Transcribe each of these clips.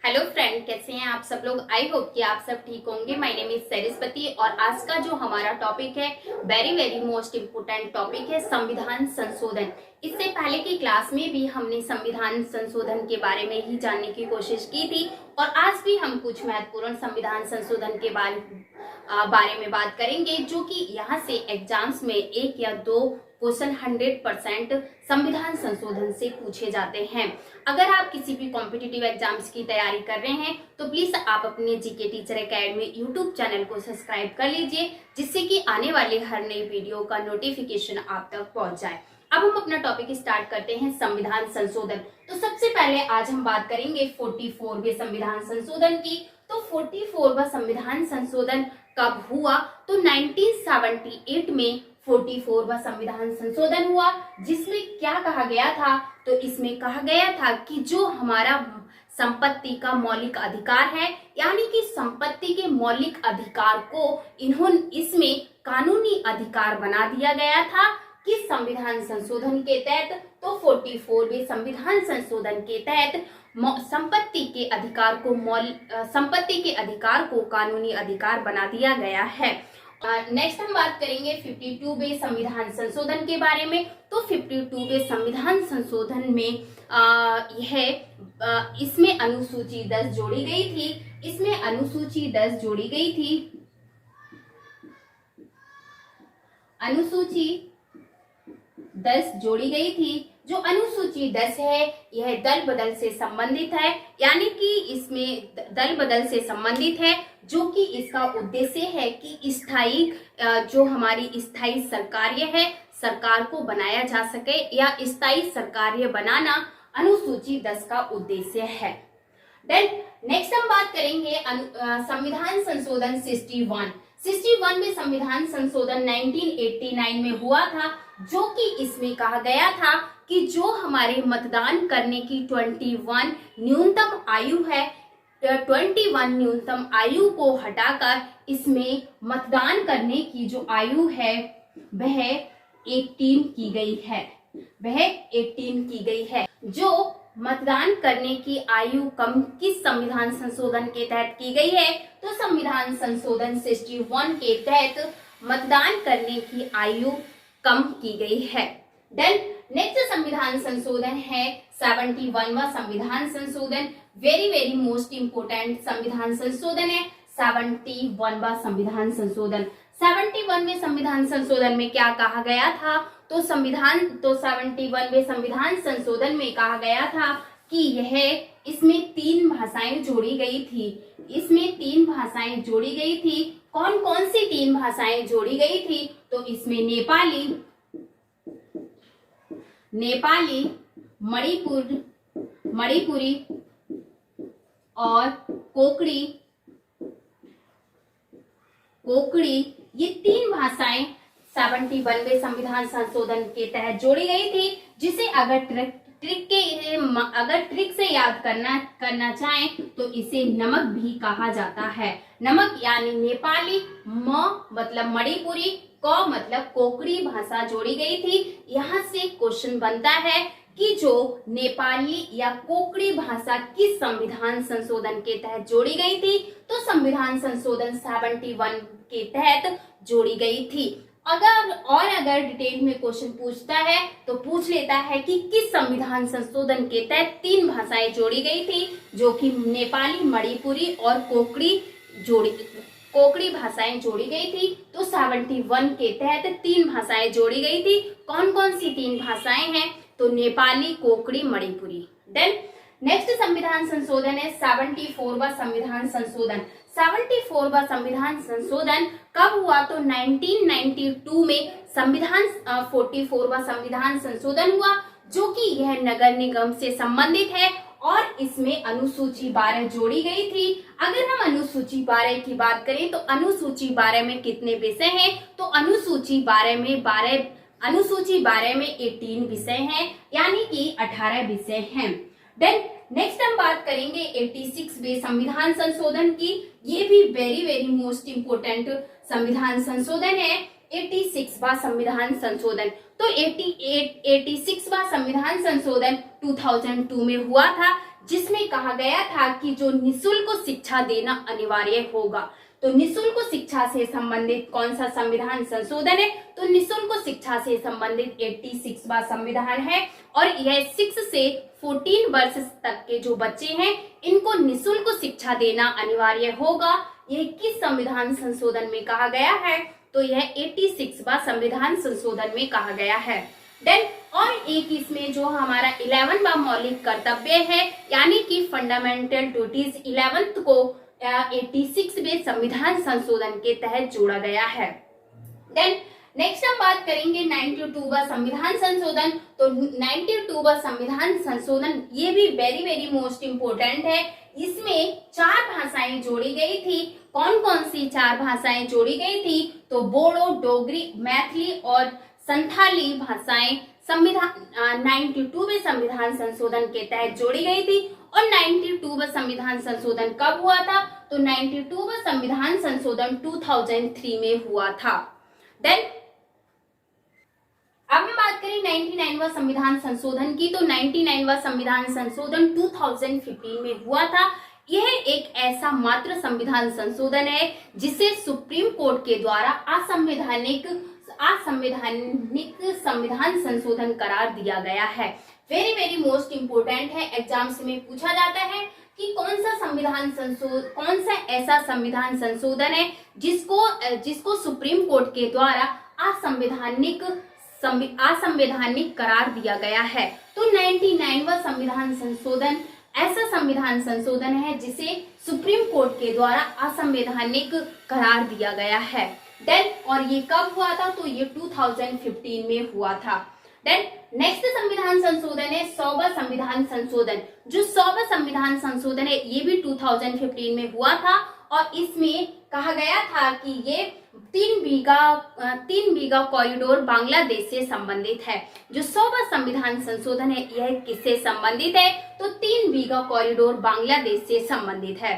Hello friend, कैसे हैं आप सब लोग। आई होप कि आप सब ठीक होंगे। माय नेम इज सरस्वती और आज का जो हमारा टॉपिक है very very most important topic है संविधान संशोधन। इससे पहले की क्लास में भी हमने संविधान संशोधन के बारे में ही जानने की कोशिश की थी और आज भी हम कुछ महत्वपूर्ण संविधान संशोधन के बारे में बात करेंगे, जो कि यहाँ से एग्जाम्स में एक या दो क्वेश्चन 100% संविधान संशोधन से पूछे जाते हैं। अगर आप किसी भी कॉम्पिटिटिव एग्जाम्स की तैयारी कर रहे हैं तो प्लीज आप अपने GK teacher academy YouTube channel को सब्सक्राइब कर लीजिए, जिससे कि आने वाले हर नई वीडियो का नोटिफिकेशन आप तक पहुंच जाए। अब हम अपना टॉपिक स्टार्ट करते हैं संविधान संशोधन। तो सबसे पहले आज हम बात करेंगे 44वें संविधान संशोधन की। तो 44वां संविधान संशोधन कब हुआ? तो 1978 में 44वां संविधान संशोधन हुआ, जिसमें क्या कहा गया था? तो इसमें कहा गया था कि जो हमारा संपत्ति का मौलिक अधिकार है, यानी कि संपत्ति के मौलिक अधिकार को इसमें कानूनी अधिकार बना दिया गया था किस संविधान संशोधन के तहत? तो 44वें संविधान संशोधन के तहत संपत्ति के अधिकार को कानूनी अधिकार बना दिया गया है। नेक्स्ट हम बात करेंगे 52वें संविधान संशोधन के बारे में। तो 52वें संविधान संशोधन में इसमें अनुसूची 10 जोड़ी गई थी। इसमें अनुसूची 10 जोड़ी गई थी। अनुसूची 10 जोड़ी गई थी। जो अनुसूची 10 है यह दल बदल से संबंधित है, यानी कि इसमें दल बदल से संबंधित है, जो कि इसका उद्देश्य है कि स्थायी जो हमारी स्थायी सरकार्य है, सरकार को बनाया जा सके या स्थायी सरकार्य बनाना अनुसूची 10 का उद्देश्य है। देन नेक्स्ट हम बात करेंगे संविधान संशोधन 61 में संविधान संशोधन 1989 में हुआ था, जो कि इसमें कहा गया था कि जो हमारे मतदान करने की 21 न्यूनतम आयु है, 21 न्यूनतम आयु को हटाकर इसमें मतदान करने की जो आयु है वह 18 की गई है। जो मतदान करने की आयु कम किस संविधान संशोधन के तहत की गई है? तो संविधान संशोधन 61 के तहत मतदान करने की आयु कम की गई है। देन नेक्स्ट संविधान संशोधन है 71वां संविधान संशोधन। वेरी वेरी मोस्ट इम्पोर्टेंट संविधान संशोधन है 71वां संविधान संशोधन। 71वें संविधान संशोधन में क्या कहा गया था? तो 71वें संविधान संशोधन में कहा गया था कि इसमें 3 भाषाएं जोड़ी गई थी। इसमें 3 भाषाएं जोड़ी गई थी। कौन कौन सी 3 भाषाएं जोड़ी गई थी? तो इसमें नेपाली, मणिपुरी और कोकड़ी, ये 3 भाषाएं 71वें संविधान संशोधन के तहत जोड़ी गई थी, जिसे अगर ट्रिक से याद करना चाहें तो इसे नमक भी कहा जाता है। नमक यानी नेपाली, मतलब मणिपुरी, मतलब कोकड़ी भाषा जोड़ी गई थी। यहाँ से क्वेश्चन बनता है कि जो नेपाली या कोकड़ी भाषा किस संविधान संशोधन के तहत जोड़ी गई थी? तो संविधान संशोधन 71 के तहत जोड़ी गई थी। अगर डिटेल में क्वेश्चन पूछता है तो पूछ लेता है कि किस संविधान संशोधन के तहत 3 भाषाएं जोड़ी गई थी, जो कि नेपाली, मणिपुरी और कोकड़ी भाषाएं जोड़ी गई थी। तो 71 के तहत 3 भाषाएं जोड़ी गई थी। कौन कौन सी 3 भाषाएं हैं? तो नेपाली, कोकड़ी, मणिपुरी। देन नेक्स्ट संविधान संशोधन है 74वां संविधान संशोधन। 74वां संविधान संशोधन कब हुआ? तो 1992 में 44वां संविधान संशोधन हुआ, जो कि यह नगर निगम से संबंधित है और इसमें अनुसूची 12 जोड़ी गई थी। अगर हम अनुसूची 12 की बात करें तो अनुसूची 12 में कितने विषय हैं? तो अनुसूची 12 में 18 विषय हैं, यानी कि 18 विषय हैं। देन नेक्स्ट हम बात करेंगे 86वें संविधान संशोधन की। ये भी वेरी वेरी मोस्ट इम्पोर्टेंट संविधान संशोधन है 86वां संविधान संशोधन। तो 86वां संविधान संशोधन 2002 में हुआ था, जिसमें कहा गया था कि जो निःशुल्क शिक्षा देना अनिवार्य होगा। तो निःशुल्क शिक्षा से संबंधित कौन सा संविधान संशोधन है? तो निःशुल्क शिक्षा से संबंधित 86वां संविधान है और यह 6 से 14 वर्ष तक के जो बच्चे हैं इनको निःशुल्क शिक्षा देना अनिवार्य होगा। यह किस संविधान संशोधन में कहा गया है? तो यह 86वां संविधान संशोधन में कहा गया है। देन और एक इसमें जो हमारा 11वां मौलिक कर्तव्य है यानी कि फंडामेंटल ड्यूटीज 11th को 86वें संविधान संशोधन के तहत जोड़ा गया है। देन नेक्स्ट हम बात करेंगे 92वां संविधान संशोधन। तो 92वां संविधान संशोधन ये भी वेरी मोस्ट इम्पोर्टेंट है। इसमें 4 भाषाएं जोड़ी गई थी। कौन कौन सी 4 भाषाएं जोड़ी गई थी? तो बोडो, डोगरी, मैथिली और संथाली भाषाएं संविधान 92वें संविधान संशोधन के तहत जोड़ी गई थी। और 92वां संविधान संशोधन कब हुआ था? तो 92वां संविधान संशोधन 2003 में हुआ था। देन अब हम बात करें 99वां संविधान संशोधन की। तो 99वां संविधान संशोधन 2015 में हुआ था। यह एक ऐसा मात्र संविधान संशोधन है जिसे सुप्रीम कोर्ट के द्वारा असंवैधानिक संविधान संशोधन करार दिया गया है। वेरी मोस्ट इम्पोर्टेंट है। एग्जाम्स में पूछा जाता है कि कौन सा ऐसा संविधान संशोधन है जिसको सुप्रीम कोर्ट के द्वारा असंवैधानिक करार दिया गया है। तो 99वां संविधान संशोधन ऐसा संविधान संशोधन है जिसे सुप्रीम कोर्ट के द्वारा असंवैधानिक करार दिया गया है। देन और ये कब हुआ था? तो ये 2015 में हुआ था। देन नेक्स्ट संविधान संशोधन है 100वां संविधान संशोधन। जो 100वां संविधान संशोधन है ये भी 2015 में हुआ था और इसमें कहा गया था कि ये 3 बीघा कॉरिडोर बांग्लादेश से संबंधित है। जो 100वां संविधान संशोधन है यह किससे संबंधित है? तो 3 बीघा कॉरिडोर बांग्लादेश से संबंधित है।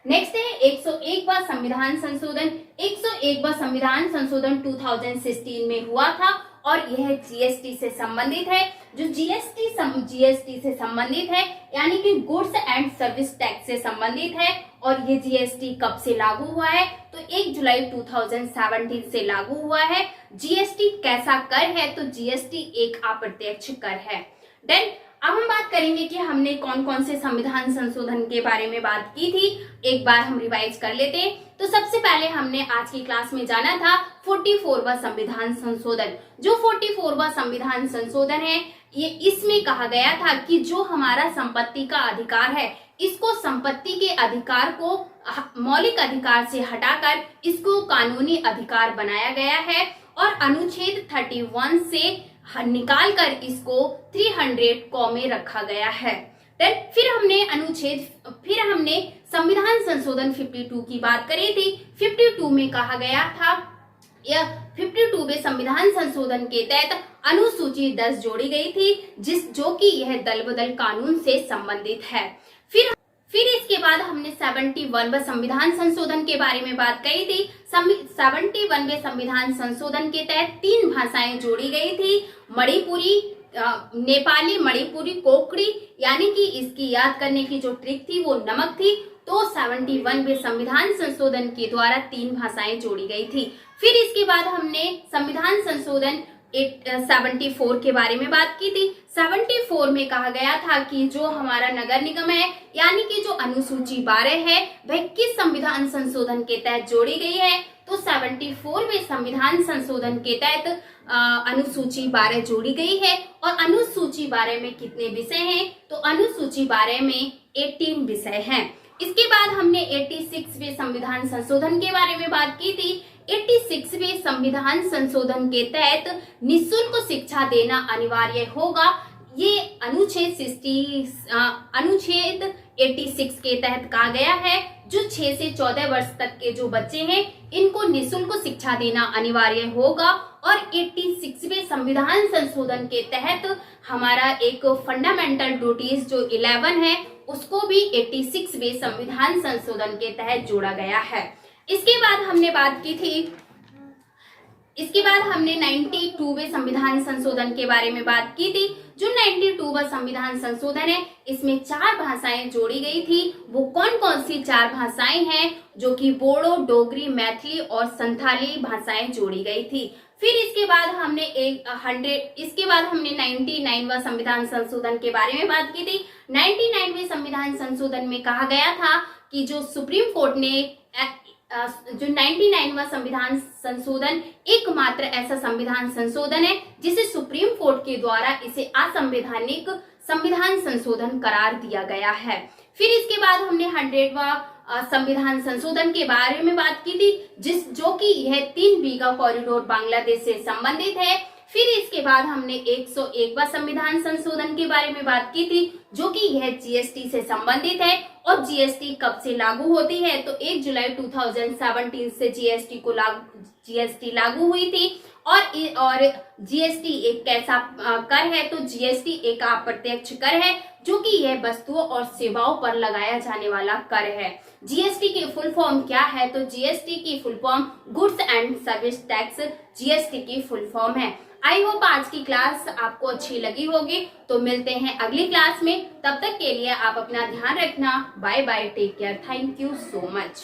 नेक्स्ट है 101वां संविधान संशोधन। 101वां संविधान संशोधन 2016 में हुआ था और यह जीएसटी से संबंधित है। जो जीएसटी से संबंधित है यानी कि गुड्स एंड सर्विस टैक्स से संबंधित है। और ये जीएसटी कब से लागू हुआ है? तो 1 जुलाई 2017 से लागू हुआ है। जीएसटी कैसा कर है? तो जीएसटी एक अप्रत्यक्ष कर है। देन अब हम बात करेंगे कि हमने कौन कौन से संविधान संशोधन के बारे में बात की थी। एक बार हम रिवाइज कर लेते हैं। तो सबसे पहले हमने आज की क्लास में जाना था 44वां संविधान संशोधन। जो 44वां संविधान संशोधन है ये इसमें कहा गया था कि जो हमारा संपत्ति का अधिकार है इसको संपत्ति के अधिकार को मौलिक अधिकार से हटाकर इसको कानूनी अधिकार बनाया गया है और अनुच्छेद 31 से निकाल कर इसको 300 क में रखा गया है। फिर हमने संविधान संशोधन 52 की बात करी थी। 52 में कहा गया था 52वें संविधान संशोधन के तहत अनुसूची 10 जोड़ी गई थी जो कि यह दल बदल कानून से संबंधित है। फिर इसके बाद हमने 71वें संविधान संशोधन के बारे में बात करी थी। 71वें संविधान संशोधन के तहत 3 भाषाएं जोड़ी गई थी, मणिपुरी, नेपाली, मणिपुरी, कोंकणी, यानी कि इसकी याद करने की जो ट्रिक थी वो नमक थी। तो 71वें संविधान संशोधन के द्वारा 3 भाषाएं जोड़ी गई थी। फिर इसके बाद हमने संविधान संशोधन 74 के बारे में बात की थी। 74 में कहा गया था कि जो हमारा नगर निगम है यानी कि जो अनुसूची 12 है वह किस संविधान संशोधन के तहत जोड़ी गई है? तो 74वें संविधान संशोधन के तहत अनुसूची 12 जोड़ी गई है। और अनुसूची 12 में कितने विषय हैं? तो अनुसूची 12 में 18 विषय हैं। इसके बाद हमने 86वें संविधान संशोधन के बारे में बात की थी। 86वें संविधान संशोधन के तहत निःशुल्क शिक्षा देना अनिवार्य होगा। ये अनुच्छेद 86 के तहत कहा गया है जो 6 से 14 वर्ष तक के जो बच्चे हैं इनको निःशुल्क शिक्षा देना अनिवार्य होगा। और 86वें संविधान संशोधन के तहत हमारा एक फंडामेंटल ड्यूटीज जो 11 है उसको भी 86वें संविधान संशोधन के तहत जोड़ा गया है। इसके बाद हमने बात की थी इसके बाद हमने 92वें संविधान संशोधन के बारे में बात की थी। जो 92वां संविधान संशोधन है, इसमें 4 भाषाएं जोड़ी गई थी। वो कौन कौन सी 4 भाषाएं हैं? जो कि बोडो, डोगरी, मैथिली और संथाली भाषाएं जोड़ी गई थी। फिर इसके बाद हमने 99वां संविधान संशोधन के बारे में बात की थी। 99वें संविधान संशोधन में कहा गया था कि जो सुप्रीम कोर्ट ने जो 99वां संविधान संशोधन एकमात्र ऐसा संविधान संशोधन है जिसे सुप्रीम कोर्ट के द्वारा इसे असंवैधानिक संविधान संशोधन करार दिया गया है। फिर इसके बाद हमने 100वां संविधान संशोधन के बारे में बात की थी, जो कि यह 3 बीघा कॉरिडोर बांग्लादेश से संबंधित है। फिर इसके बाद हमने 101वां संविधान संशोधन के बारे में बात की थी, जो कि यह जीएसटी से संबंधित है। और जीएसटी कब से लागू होती है? तो 1 जुलाई 2017 से जीएसटी लागू हुई थी। और जीएसटी एक कैसा कर है? तो जीएसटी एक अप्रत्यक्ष कर है, जो कि यह वस्तुओं और सेवाओं पर लगाया जाने वाला कर है। जीएसटी की फुल फॉर्म क्या है? तो जीएसटी की full form goods and service tax GST की फुल फॉर्म है। आई होप आज की क्लास आपको अच्छी लगी होगी। तो मिलते हैं अगली क्लास में, तब तक के लिए आप अपना ध्यान रखना। Bye bye, take care, thank you so much.